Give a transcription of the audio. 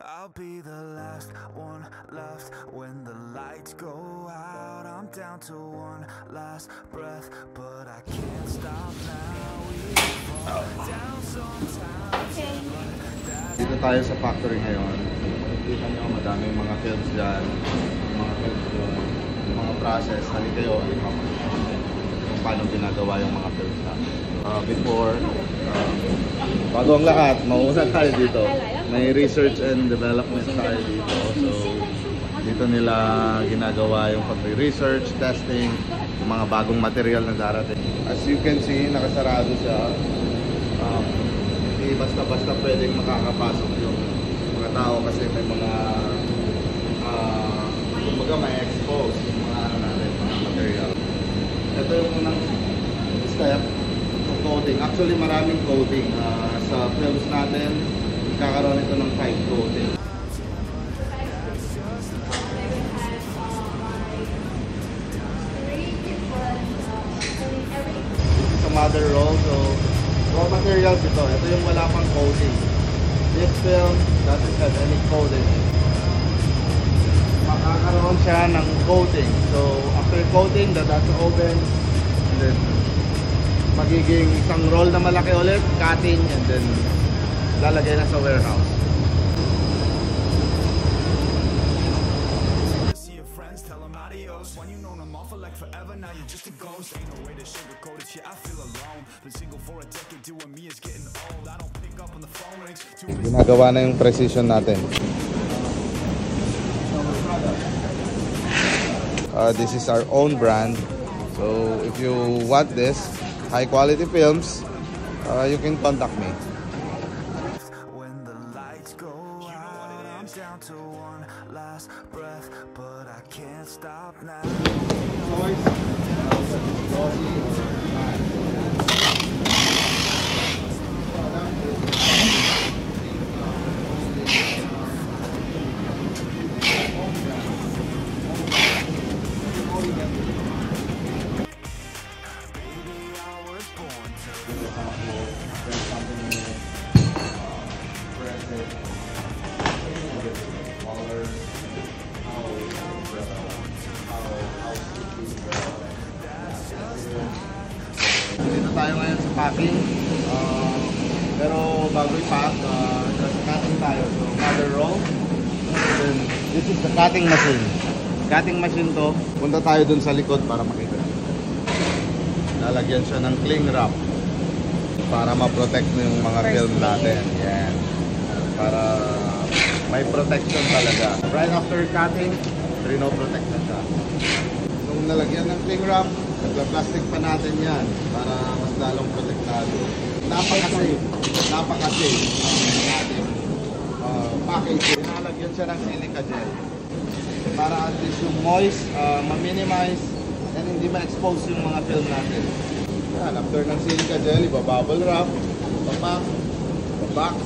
I'll be the last one left when the lights go out. I'm down to one last breath, but I can't stop now. We fall down sometimes. Dito tayo sa factory ngayon. Kita nyo, madaming mga films dyan, mga films dyan, mga process. Halika kayo, kung paano ginagawa yung mga films natin. Bago ang lahat, mauna tayo dito. May research and development tayo dito. So, dito nila ginagawa yung pag-research, testing, yung mga bagong material na darating. As you can see, nakasarado siya. Hindi basta-basta pwedeng makakapasok yung mga tao kasi may mga kumbaga may expose yung mga mga material. Ito yung unang step, coating. Actually, maraming coating. Sa films natin, kakaroon ito ng 5 coating. This is a mother roll. So, raw materials ito. Ito yung wala pang coating. This film doesn't have any coating. Makakaroon siya ng coating. So, after coating, that's open. And then, magiging isang roll na malaki ulit, cutting, and then lalagay na sa warehouse. Ginagawa na yung precision natin. This is our own brand. So if you want this high quality films, you can contact me. Down to one last breath, but I can't stop now. Dito tayo ngayon sa packing, pero bago i-pack, cutting tayo. So, mother roll. Then, this is the cutting machine. Cutting machine to. Punta tayo dun sa likod para makita. Lalagyan siya ng cling wrap para ma-protect yung mga film natin. Yan. Para may protection talaga. Right after cutting, rino-protect na siya. So, kung nalagyan ng cling wrap, nagpa-plastic pa natin yan para mas lalong protektado. Napaka-safe. Napaka-safe ang ating packaging. Nalagyan siya ng silica gel para at least yung moist, ma-minimize and hindi ma-expose yung mga film natin. Yan, after ng silica gel, iba-bubble wrap, iba-pack, iba-box.